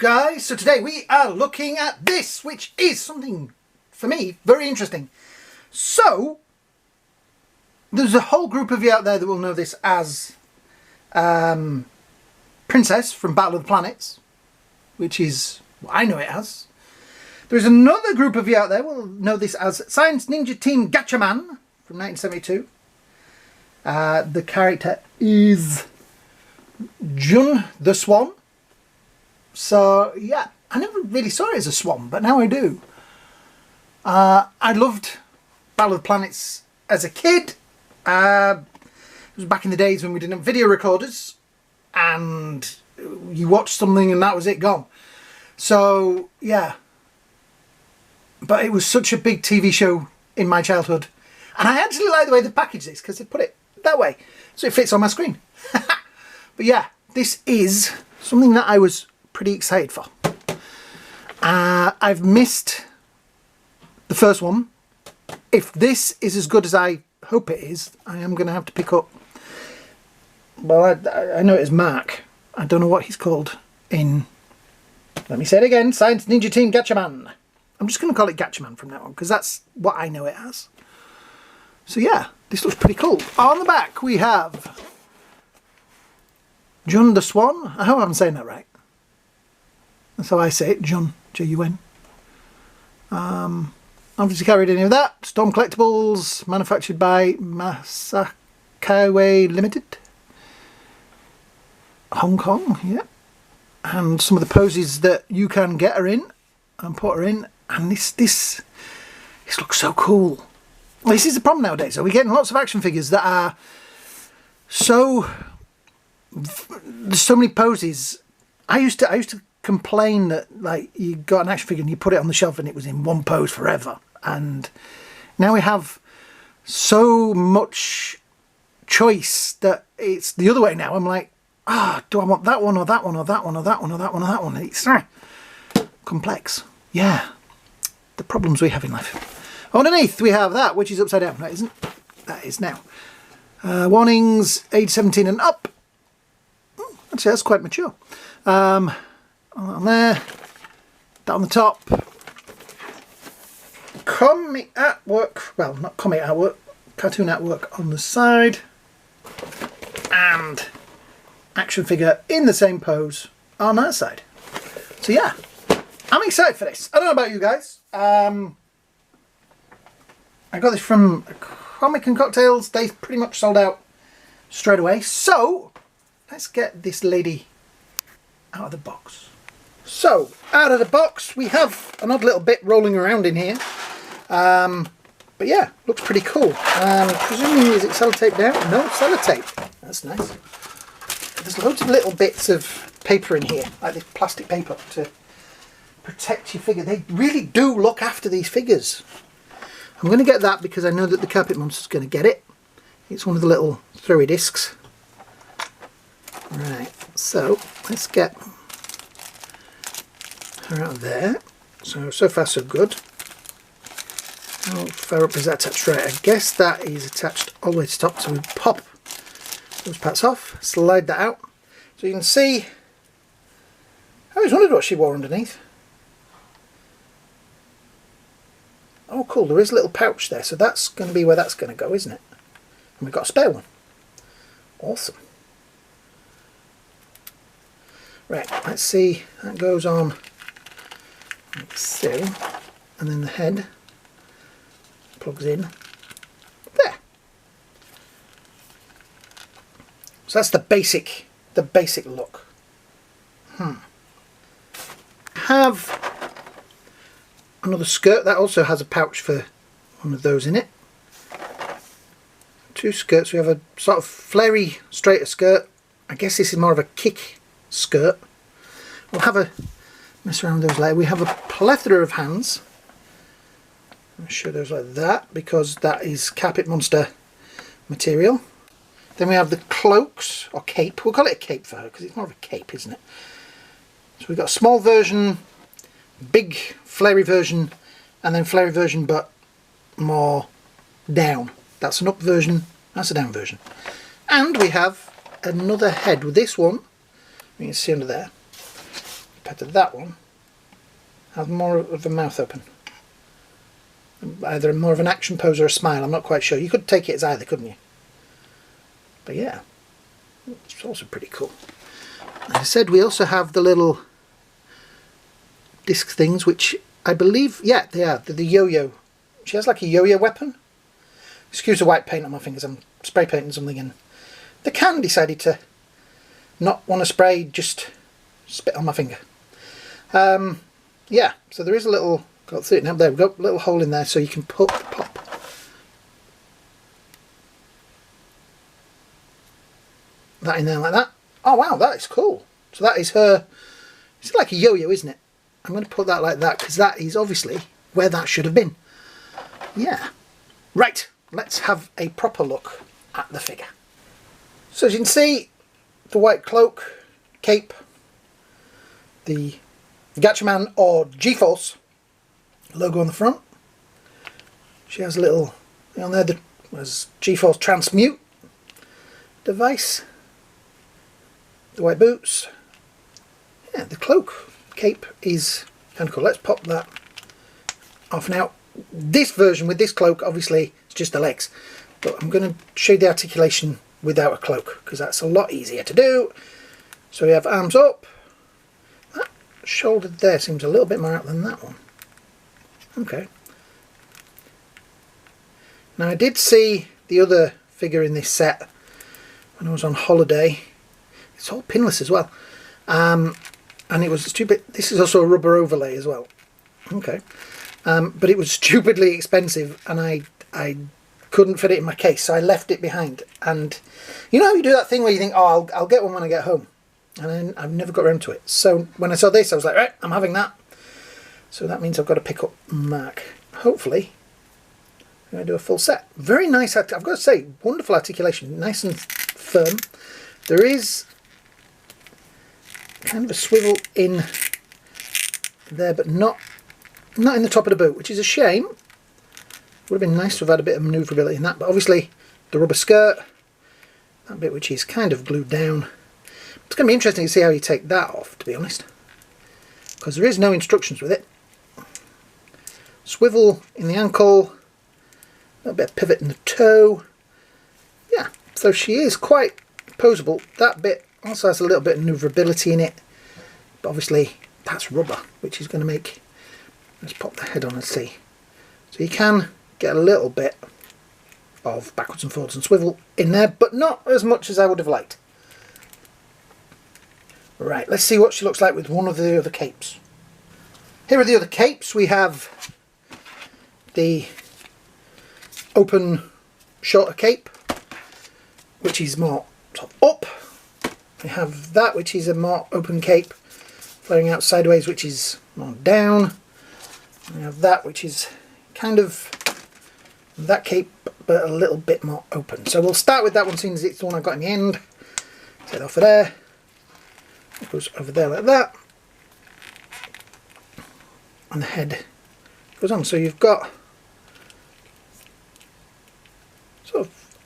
guys, so today we are looking at this, which is something, for me, very interesting. So, there's a whole group of you out there that will know this as Princess from Battle of the Planets, which is what I know it as. There's another group of you out there who will know this as Science Ninja Team Gatchaman from 1972. The character is Jun the Swan. So, yeah, I never really saw it as a swan, but now I do. I loved Battle of the Planets as a kid. It was back in the days when we didn't have video recorders, and you watched something and that was it, gone. So, yeah. But it was such a big TV show in my childhood. And I actually like the way they packaged this, because they put it that way, so it fits on my screen. But yeah, this is something that I was pretty excited for. I've missed the first one. If this is as good as I hope it is, I am going to have to pick up, well, I know it as Mark. I don't know what he's called in, let me say it again, Science Ninja Team Gatchaman. I'm just going to call it Gatchaman from now on, because that's what I know it as. So yeah, this looks pretty cool. On the back we have Jun the Swan. I hope I'm saying that right. That's how I say it, Jun, J-U-N. Obviously carried any of that. Storm Collectibles, manufactured by Masakawa Limited. Hong Kong, yeah. And some of the poses that you can get her in and put her in. And this looks so cool. Well, this is the problem nowadays. So we're getting lots of action figures that are so... There's so many poses. I used to complain that, like, you got an action figure and you put it on the shelf and it was in one pose forever. And now we have so much choice that it's the other way now. I'm like, do I want that one or that one or that one or that one or that one or that one? It's complex. Yeah, the problems we have in life. Underneath we have that, which is upside down. That isn't. That is now. Warnings, age 17 and up. Actually, that's quite mature. On there, that on the top. Comic artwork, well, not comic artwork, cartoon artwork on the side. And action figure in the same pose on that side. So yeah, I'm excited for this. I don't know about you guys. I got this from Comic and Cocktails. They pretty much sold out straight away. So let's get this lady out of the box. So, out of the box, we have an odd little bit rolling around in here. But yeah, looks pretty cool. Presumably, is it sellotape down? No, sellotape. That's nice. There's loads of little bits of paper in here, like this plastic paper, to protect your figure. They really do look after these figures. I'm going to get that because I know that the Carpet Monster's going to get it. It's one of the little throwy discs. Right, so let's get her out of there. So far so good. How far up is that attached? Right, I guess that is attached all the way to the top. So we pop those parts off, slide that out. So you can see, I always wondered what she wore underneath. Oh cool, there is a little pouch there. So that's going to be where that's going to go, isn't it? And we've got a spare one. Awesome. Right, let's see, that goes on like so, and then the head plugs in there. So that's the basic look. Have another skirt that also has a pouch for one of those in it. Two skirts. We have a sort of flary, straighter skirt. I guess this is more of a kick skirt. We'll have a mess around with those later. We have a plethora of hands. I'll show those like that because that is Carpet Monster material. Then we have the cloaks or cape. We'll call it a cape for her because it's more of a cape, isn't it? So we've got a small version, big flary version, and then flary version but more down. That's an up version, that's a down version. And we have another head with this one. You can see under there. compared to that one, has more of a mouth open. Either more of an action pose or a smile, I'm not quite sure. You could take it as either, couldn't you? But yeah, it's also pretty cool. As I said, we also have the little disc things, which I believe, yeah, they are. They're the yo-yo. She has like a yo-yo weapon. Excuse the white paint on my fingers, I'm spray painting something, and the can decided to not want to spray, just spit on my finger. Yeah, so there is a little, got through it now, there we've got a little hole in there so you can pop that in there like that. Oh wow, that is cool. So that is her, it's like a yo-yo, isn't it? I'm going to put that like that because that is obviously where that should have been. Yeah. Right, let's have a proper look at the figure. So as you can see, the white cloak, cape, the Gatchaman or G-Force logo on the front. She has a little thing on there that was G-Force transmute device. The white boots. Yeah, the cloak, cape is kind of cool. Let's pop that off now. This version with this cloak, obviously, it's just the legs. But I'm going to show you the articulation without a cloak, because that's a lot easier to do. So we have arms up. That shoulder there seems a little bit more out than that one. Okay. Now I did see the other figure in this set when I was on holiday. It's all pinless as well. And it was stupid. This is also a rubber overlay as well. Okay. But it was stupidly expensive, and I couldn't fit it in my case, so I left it behind. And you know how you do that thing where you think, oh, I'll get one when I get home, and then I've never got around to it. So when I saw this, I was like, right, I'm having that. So that means I've got to pick up Mark. Hopefully I'm going to do a full set. Very nice, I've got to say, wonderful articulation, nice and firm. There is kind of a swivel in there, but not in the top of the boot, which is a shame. Would have been nice to have had a bit of manoeuvrability in that, but obviously the rubber skirt, that bit which is kind of glued down. It's going to be interesting to see how you take that off, to be honest, because there is no instructions with it. Swivel in the ankle, a little bit of pivot in the toe. Yeah, so she is quite poseable. That bit also has a little bit of manoeuvrability in it, but obviously that's rubber, which is going to make, let's pop the head on and see. So you can get a little bit of backwards and forwards and swivel in there, but not as much as I would have liked. Right, let's see what she looks like with one of the other capes. Here are the other capes. We have the open shorter cape, which is more sort of up. We have that, which is a more open cape, flaring out sideways, which is more down. We have that, which is kind of that cape, but a little bit more open. So we'll start with that one, seeing as it's the one I got in the end. Set off of there. It goes over there like that. And the head goes on. So you've got sort of,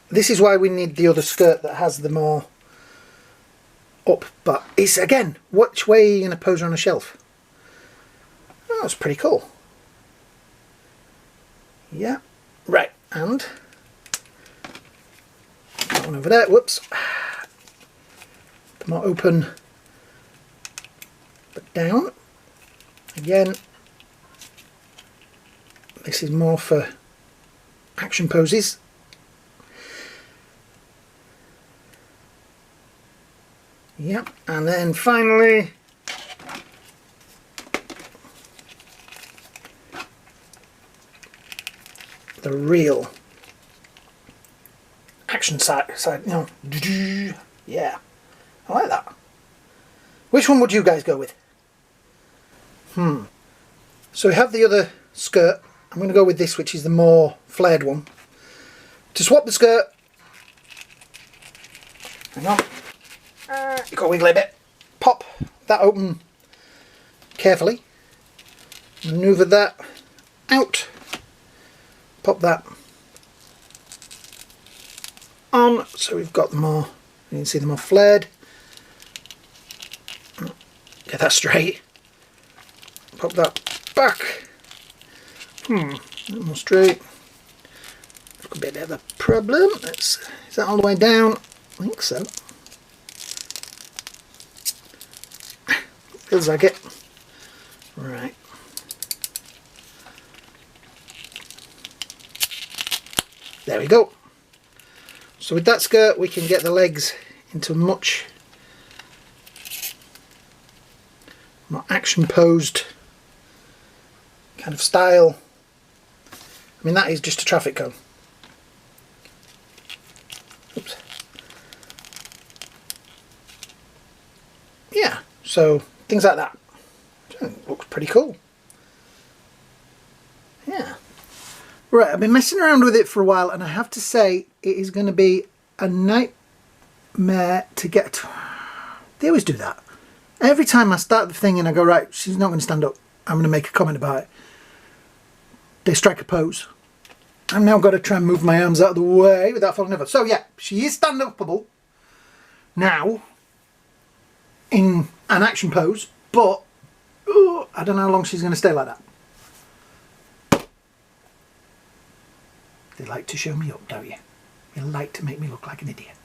this is why we need the other skirt that has the more up, but it's again, which way are you going to pose her on a shelf? Oh, that's pretty cool. Yeah, right, and that one over there, whoops, the more open but down. Again, this is more for action poses. Yep, and then finally the real action side, you know. Yeah, I like that. Which one would you guys go with? So we have the other skirt. I'm going to go with this, which is the more flared one. To swap the skirt, hang on. You've got to wiggle a bit. Pop that open carefully. Manoeuvre that out. Pop that on. So we've got the more You can see them all flared. Get that straight. Pop that back. A little more straight. Could be a bit of a problem. Is that all the way down? I think so. Feels like it. Right. There we go. So with that skirt we can get the legs into a much more action posed kind of style. I mean, that is just a traffic cone. Oops. Yeah, so things like that. Looks pretty cool. Yeah. Right, I've been messing around with it for a while, and I have to say it is going to be a nightmare to get to. They always do that. Every time I start the thing and I go, right, she's not going to stand up, I'm going to make a comment about it, they strike a pose. I've now got to try and move my arms out of the way without falling over. So yeah, she is stand-upable now in an action pose, but I don't know how long she's going to stay like that. They like to show me up, don't you? You like to make me look like an idiot.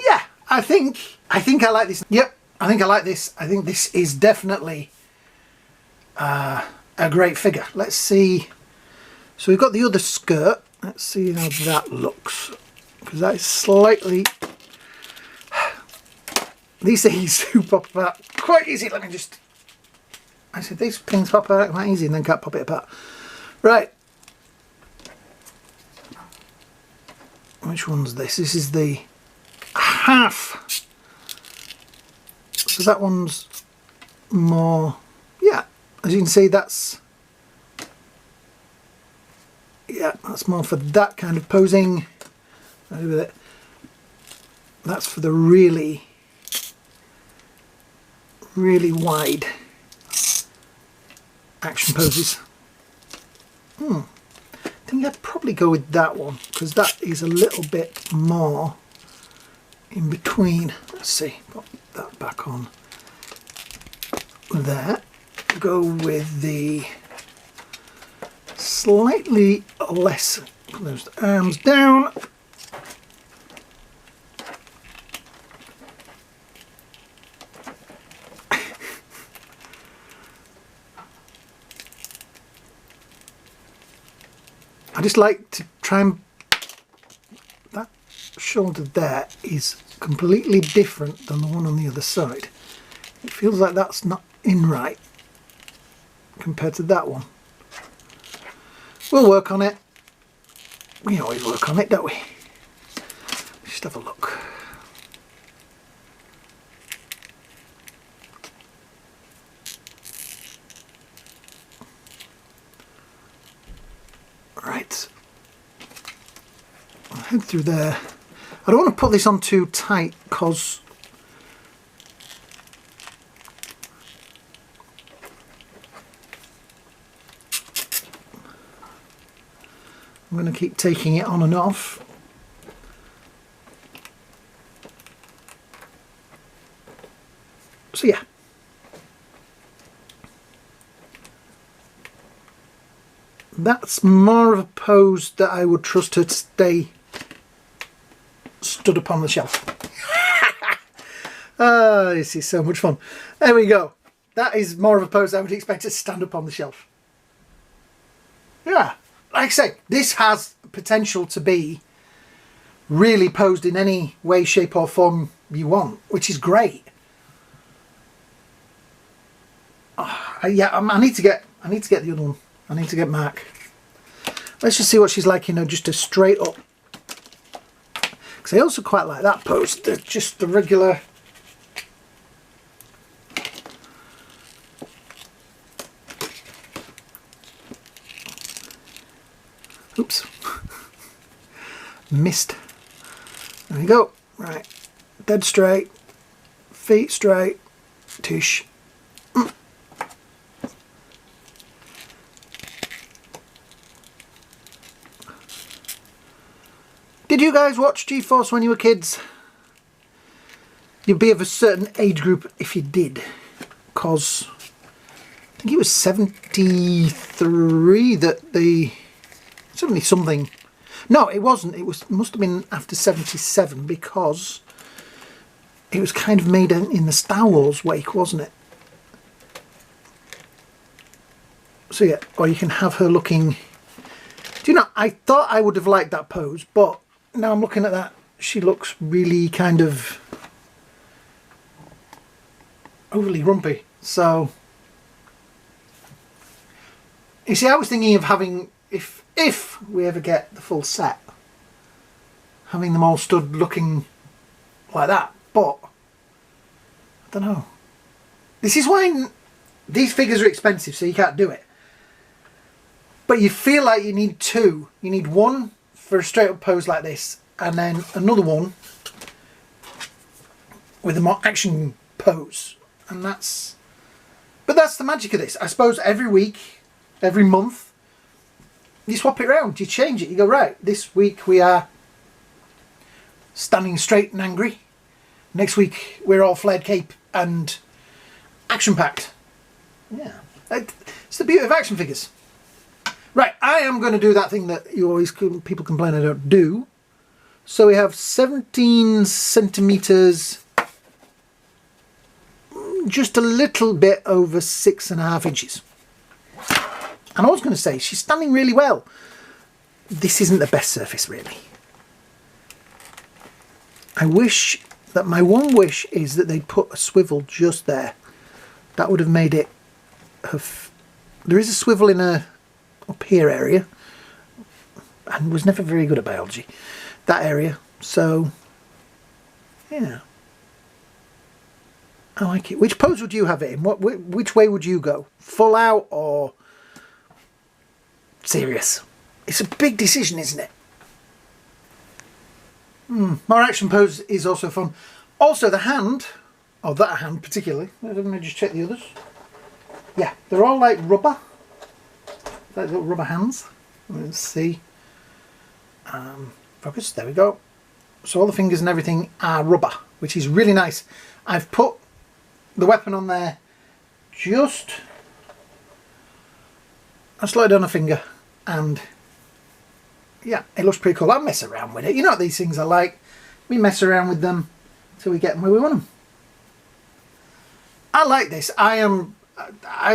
Yeah, I think I like this. Yep, I think I like this. I think this is definitely a great figure. Let's see. So we've got the other skirt. Let's see how that looks. Because that is slightly... These things do pop apart quite easy. Let me just... I said these things pop apart quite easy and then can't pop it apart. Right. Which one's this? This is the half. So that one's more... Yeah, as you can see, that's... Yeah, that's more for that kind of posing. With it. That's for the really wide action poses. I think I'd probably go with that one because that is a little bit more in between. Let's see, put that back on there. Go with the slightly less, put those arms down. I just like to try and... That shoulder there is completely different than the one on the other side. It feels like that's not in right compared to that one. We'll work on it. We always work on it, don't we? Just have a look. Right. I'll head through there. I don't want to put this on too tight because I'm going to keep taking it on and off. So yeah. That's more of a pose that I would trust her to stay stood up on the shelf. This is so much fun. There we go. That is more of a pose I would expect her to stand up on the shelf. Yeah. Like I say, this has potential to be really posed in any way, shape or form you want, which is great. Yeah, I need to get the other one. I need to get Mark. Let's just see what she's like, you know, just a straight up. Because I also quite like that pose, just the regular. Oops. Missed. There we go. Right. Dead straight. Feet straight. Tish. Did you guys watch G-Force when you were kids? You'd be of a certain age group if you did, because I think it was 73 that the 70 something. No, it wasn't. It must have been after 77, because it was kind of made in the Star Wars wake, wasn't it? So yeah, or you can have her looking. Do you know? I thought I would have liked that pose, but now I'm looking at that. She looks really kind of overly rumpy. So you see, I was thinking of having, if we ever get the full set, having them all stood looking like that. But I don't know. This is why these figures are expensive, so you can't do it. But you feel like you need two. You need one for a straight up pose like this, and then another one with a more action pose. And that's the magic of this. I suppose every week, every month, you swap it around, you change it. You go, right, this week we are standing straight and angry. Next week we're all flared cape and action packed. Yeah, it's the beauty of action figures. Right, I am going to do that thing that people complain I don't do. So we have 17 centimeters, just a little bit over 6.5 inches. And I was going to say, she's standing really well. This isn't the best surface, really. I wish that my one wish is that they'd put a swivel just there. That would have made it have. There is a swivel in a up here area, and was never very good at biology, that area. So yeah, I like it. Which pose would you have it in? Which way would you go? Full out or serious? It's a big decision, isn't it? More action pose is also fun. Also the hand, or that hand particularly, let me just check the others. Yeah, they're all like rubber, like little rubber hands. Let's see. Focus, there we go. So all the fingers and everything are rubber, which is really nice. I've put the weapon on there, just I slide on a finger, and yeah, it looks pretty cool. I'll mess around with it. You know what these things are like. We mess around with them till we get them where we want them. I like this. I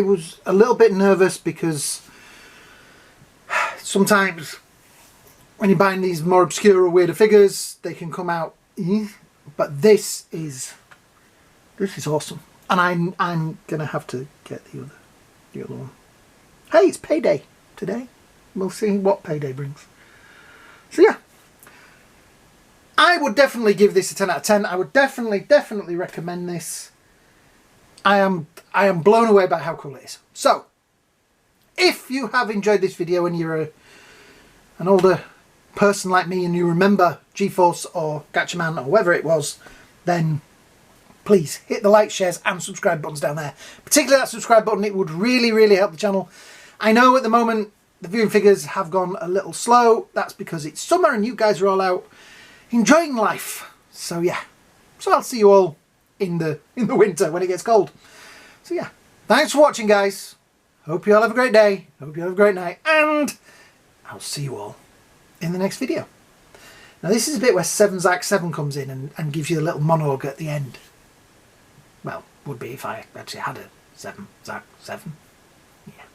was a little bit nervous because sometimes when you're buying these more obscure or weirder figures, they can come out. But this is awesome, and I'm gonna have to get the other one. Hey, it's payday today. We'll see what payday brings. So yeah, I would definitely give this a 10 out of 10. I would definitely recommend this. I am blown away by how cool it is. So, if you have enjoyed this video and you're an older person like me and you remember G-Force or Gatchaman or whatever it was, then please hit the like, shares and subscribe buttons down there. Particularly that subscribe button, it would really help the channel. I know at the moment the viewing figures have gone a little slow. That's because it's summer and you guys are all out enjoying life. So yeah, so I'll see you all in the winter when it gets cold. So yeah, thanks for watching, guys. Hope you all have a great day. Hope you have a great night, and I'll see you all in the next video. Now this is a bit where Zack 7 comes in and gives you a little monologue at the end. Well, would be if I actually had a Zack 7. Yeah.